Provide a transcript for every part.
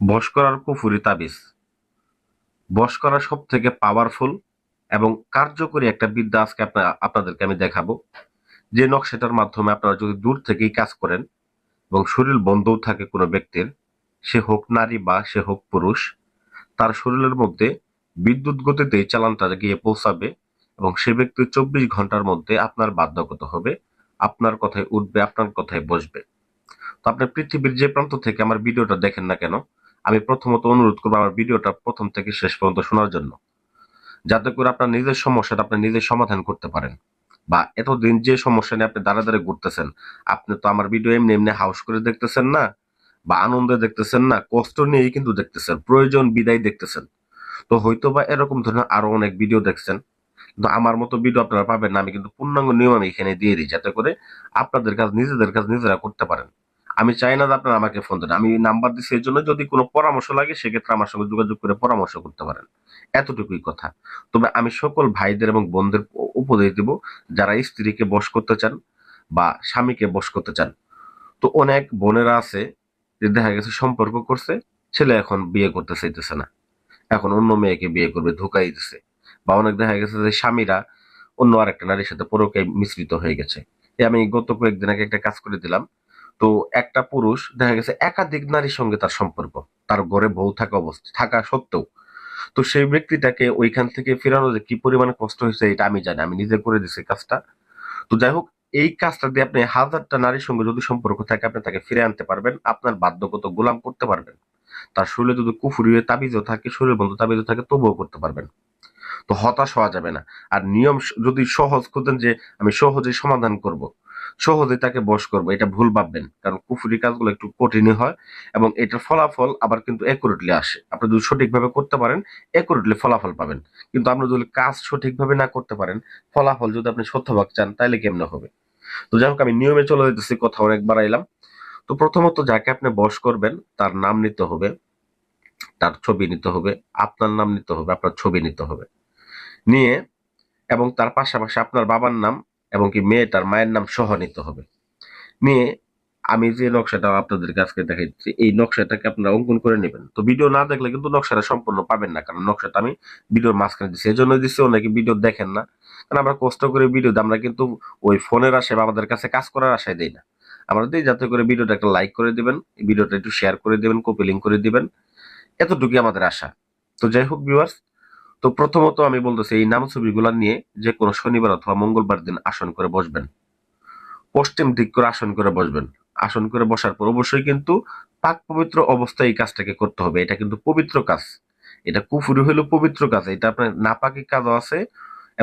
বশ করার কুফুরি তাবিজ। বশ করা সব থেকে পাওয়ারফুল এবং কার্যকরী একটা বিদ্যা আজকে আপনাদেরকে আমি দেখাবো। যে নকশাটার মাধ্যমে আপনারা যদি দূর থেকেই কাজ করেন এবং শরীর বন্ধও থাকে কোনো ব্যক্তির, সে হোক নারী বা সে হোক পুরুষ, তার শরীরের মধ্যে বিদ্যুৎ গতিতে এই চালানটা গিয়ে পৌঁছাবে এবং সে ব্যক্তি 24 ঘন্টার মধ্যে আপনার বাধ্যগত হবে, আপনার কথায় উঠবে, আপনার কথায় বসবে। তো আপনি পৃথিবীর যে প্রান্ত থেকে আমার ভিডিওটা দেখেন না কেন, আমি প্রথমত অনুরোধ করবো আমার ভিডিওটা প্রথম থেকে শেষ পর্যন্ত শোনার জন্য, যাতে করে আপনার নিজের সমস্যাটা আপনি নিজে সমাধান করতে পারেন। বা এতদিন যে সমস্যা নিয়ে আপনি দাঁড়া দাঁড়িয়ে ঘুরতেছেন, আপনি তো আমার ভিডিও এমনি এমনি হাউস করে দেখতেছেন না, বা আনন্দে দেখতেছেন না, কষ্ট নিয়েই কিন্তু দেখতেছেন, প্রয়োজন বিদায় দেখতেছেন। তো হয়তোবা এরকম ধরনের আরো অনেক ভিডিও দেখছেন, কিন্তু আমার মতো ভিডিও আপনারা পাবেন না। আমি কিন্তু পূর্ণাঙ্গ নিয়ম আমি এখানে দিয়ে দিই, যাতে করে আপনাদের কাজ নিজেদের কাজ নিজেরা করতে পারেন। আমি চাই না যে আপনারা আমাকে ফোন দেন, আমি নাম্বার দিচ্ছি এই জন্য, যদি কোনো পরামর্শ লাগে সেক্ষেত্রে আমার সঙ্গে যোগাযোগ করে পরামর্শ করতে পারেন। এতটুকুই কথা। তবে আমি সকল ভাইদের এবং বোনদের উপদেশ দিব, যারা স্ত্রীকে বশ করতে চান বা স্বামীকে বশ করতে চান। তো অনেক বোনেরা আছে যে দেখা গেছে সম্পর্ক করছে, ছেলে এখন বিয়ে করতে চাইতেছে না, এখন অন্য মেয়েকে বিয়ে করবে, ধোঁকাই দিতেছে। বা অনেক দেখা গেছে যে স্বামীরা অন্য আরেকটা নারীর সাথে পরকীয়ায় মিশ্রিত হয়ে গেছে। আমি গত কয়েকদিন আগে একটা কাজ করে দিলাম। তো একটা পুরুষ দেখা গেছে একাধিক নারীর সঙ্গে তার সম্পর্ক, তার ঘরে বউ থাকা অবস্থা থাকা সত্ত্বেও। তো সেই ব্যক্তিটাকে ওইখান থেকে ফেরানো যে কি পরিমাণে কষ্ট হয়েছে এটা আমি জানি, আমি নিজে করে দিছি কাজটা। তো যাই হোক, এই কাজটা দিয়ে আপনি হাজারটা নারীর সঙ্গে যদি সম্পর্ক থাকে, আপনি তাকে ফিরে আনতে পারবেন, আপনার বাধ্যগত গোলাম করতে পারবেন। তার শরীরে যদি কুফুরি তাবিজও থাকে, শরীর বন্ধ তাবিজও থাকে, তবুও করতে পারবেন। তো হতাশ হওয়া যাবে না। আর নিয়ম যদি সহজ খুঁজেন যে আমি সহজেই সমাধান করব, সহজে তাকে বশ করব, এটা ভুল ভাববেন। কারণ কুফুরি কাজগুলো একটু কঠিনই হয় এবং এটার ফলাফল আবার কিন্তু একুরেটলি আসে। আপনি যদি সঠিকভাবে করতে পারেন, একুরেটলি ফলাফল পাবেন। কিন্তু আপনি যদি কাজ সঠিকভাবে না করতে পারেন, ফলাফল যদি আপনি শতভাগ চান, তাইলে কেমনে হবে? তো যাই হোক, আমি নিয়মে চলে যেতেছি, কথা অনেক বাড়াইলাম। তো প্রথমত যাকে আপনি বশ করবেন তার নাম নিতে হবে, তার ছবি নিতে হবে, আপনার নাম নিতে হবে, আপনার ছবি নিতে হবে। নিয়ে এবং তার পাশাপাশি আপনার বাবার নাম এবং কি মেয়েটার মায়ের নাম সহ নিতে হবে। নিয়ে আমি যে নকশাটা আপনাদেরকে আজকে দেখাচ্ছি, এই নকশাটাকে আপনারা অঙ্কন করে নেবেন। তো ভিডিও না দেখলে কিন্তু নকশাটা সম্পূর্ণ পাবেন না, কারণ নকশাটা আমি ভিডিওর মাঝখানে দিচ্ছি, এই জন্য দিচ্ছি অনেকে ভিডিও দেখেন না। কারণ আমরা কষ্ট করে ভিডিও দিই, আমরা কিন্তু ওই ফোনের আশায় বা আমাদের কাছে কাজ করার আশায় দিই না। আমরা দিই যাতে করে ভিডিওটা একটা লাইক করে দিবেন, ভিডিওটা একটু শেয়ার করে দিবেন, কপি লিঙ্ক করে দিবেন, এতটুকুই আমাদের আশা। তো যাই হোক ভিউয়ার্স, তো প্রথমত আমি বলতেছি এই নাম ছবিগুলা নিয়ে যে কোনো শনিবার অথবা মঙ্গলবার দিন আসন করে বসবেন, পশ্চিম দিক করে আসন করে বসবেন। আসন করে বসার পর অবশ্যই কিন্তু পাক পবিত্র অবস্থায় এই কাজটাকে করতে হবে, এটা কিন্তু পবিত্র কাজ। এটা কুফুরি হইলেও পবিত্র কাজ, এটা আপনার নাপাকি কাজও আছে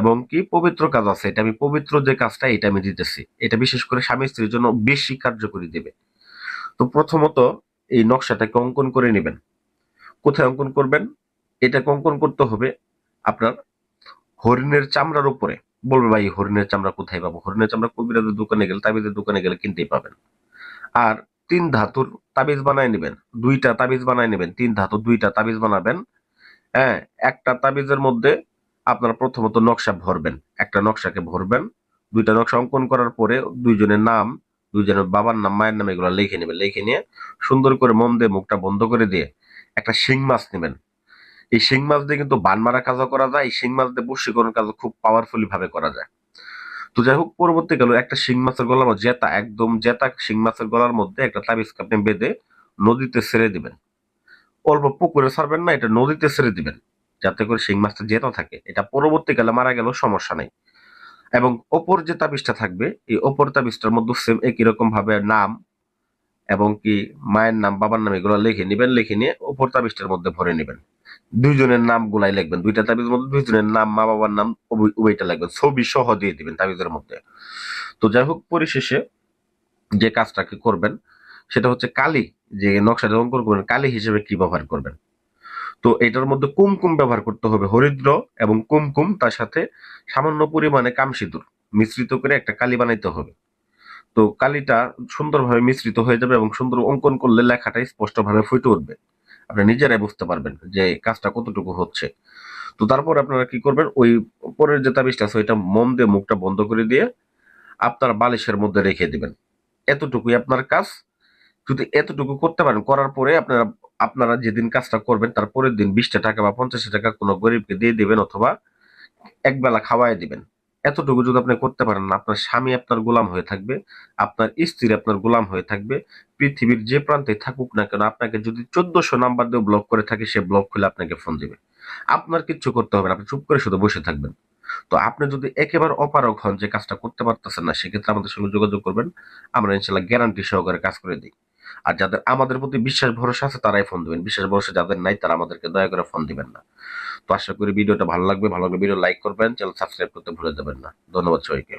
এবং কি পবিত্র কাজ আছে। এটা আমি পবিত্র যে কাজটা এটা আমি দিতেছি, এটা বিশেষ করে স্বামী স্ত্রীর জন্য বেশি কার্যকরী দেবে। তো প্রথমত এই নকশাটাকে অঙ্কন করে নেবেন। কোথায় অঙ্কন করবেন? এটাকে অঙ্কন করতে হবে আপনার হরিণের চামড়ার উপরে। বলবে ভাই হরিণের চামড়া কোথায় পাবো? হরিণের চামড়া কবিরাজের দোকানে গেলে, তাবিজের দোকানে গেলে কিনতেই পাবেন। আর 3 ধাতুর তাবিজ বানায় নেবেন, 2টা তাবিজ বানায় নেবেন, 3 ধাতু 2টা তাবিজ বানাবেন। হ্যাঁ, একটা তাবিজের মধ্যে আপনারা প্রথমত নকশা ভরবেন, একটা নকশাকে ভরবেন। 2টা নকশা অঙ্কন করার পরে দুইজনের নাম, দুইজনের বাবার নাম মায়ের নাম এগুলো লিখে নেবেন। লিখে নিয়ে সুন্দর করে মোম দিয়ে মুখটা বন্ধ করে দিয়ে একটা শিং মাছ নেবেন। এই শিং মাছ দিয়ে কিন্তু বান মারা কাজও করা যায়, এই শিং মাছ দিয়ে বশীকরণ কাজও খুব পাওয়ারফুলি ভাবে করা যায়। তো যাই হোক, পরবর্তীকালে একটা শিং মাছের গলার মধ্যে জেতা, একদম জেতা শিং মাছের গলার মধ্যে একটা তাবিজ আপনি বেঁধে নদীতে ছেড়ে দিবেন। অল্প পুকুরে ছাড়বেন না, এটা নদীতে ছেড়ে দিবেন, যাতে করে শিং মাছটা জেতা থাকে। এটা পরবর্তীকালে মারা গেলেও সমস্যা নেই। এবং অপর যে তাবিজটা থাকবে, এই অপর তাবিজটার মধ্যে সেম একই রকম ভাবে নাম এবং কি মায়ের নাম, বাবার নাম এগুলো লিখে নিবেন। লিখে নিয়ে অপর তাবিজটার মধ্যে ভরে নিবেন। দুইজনের নাম গুলাই লিখবেন, 2টা তাবিজের মধ্যে দুইজনের নাম, মা বাবার নাম উভয়টা লিখবেন, ছবি সহ দিয়ে দিবেন তাবিজের মধ্যে। তো যাই হোক, পরিশেষে যে কাজটাকে করবেন সেটা হচ্ছে কালি, যে নকশাটা অঙ্কন করবেন কালি হিসেবে কি ব্যবহার করবেন। তো এটার মধ্যে কুমকুম ব্যবহার করতে হবে, হরিদ্র এবং কুমকুম, তার সাথে সামান্য পরিমাণে কামসিঁদুর মিশ্রিত করে একটা কালি বানাইতে হবে। তো কালিটা সুন্দরভাবে মিশ্রিত হয়ে যাবে এবং সুন্দর অঙ্কন করলে লেখাটা স্পষ্টভাবে ফুটে উঠবে, আপনি নিজেরাই বুঝতে পারবেন যে কাজটা কতটুকু হচ্ছে। তো তারপর আপনারা কি করবেন, ওই পরের যে তাবিজটা আছে ওইটা মোম দিয়ে মুখটা বন্ধ করে দিয়ে আপনার বালিশের মধ্যে রেখে দিবেন। এতটুকুই আপনার কাজ। যদি এতটুকু করতে পারেন, করার পরে আপনারা আপনারা যেদিন কাজটা করবেন তার পরের দিন 20টা টাকা বা 50 টাকা কোনো গরিবকে দিয়ে দিবেন, অথবা একবেলা খাওয়াই দিবেন। এতটুকু যদি আপনি করতে পারেন না, আপনার স্বামী আপনার গোলাম হয়ে থাকবে, আপনার স্ত্রী আপনার গোলাম হয়ে থাকবে। পৃথিবীর যে প্রান্তে থাকুক না কেন, আপনাকে যদি 1400 নাম্বার দিয়ে ব্লক করে থাকে, সে ব্লক খুলে আপনাকে ফোন দিবে। আপনার কিচ্ছু করতে হবে না, আপনি চুপ করে শুধু বসে থাকবেন। তো আপনি যদি একেবারে অপারগ হন, যে কাজটা করতে পারতেছেন না, সেক্ষেত্রে আমাদের সঙ্গে যোগাযোগ করবেন। আমরা ইনশাল্লাহ গ্যারান্টি সহকারে কাজ করে দিই। আর যাদের আমাদের প্রতি বিশ্বাস ভরসা আছে তারাই ফোন দিবেন, বিশ্বাস ভরসা যাদের নাই তারা আমাদেরকে দয়া করে ফোন দিবেন না। তো আশা করি ভিডিওটা ভালো লাগবে, ভালো লাগলে ভিডিও লাইক করবেন, চ্যানেল সাবস্ক্রাইব করতে ভুলে যাবেন না। ধন্যবাদ সবাইকে।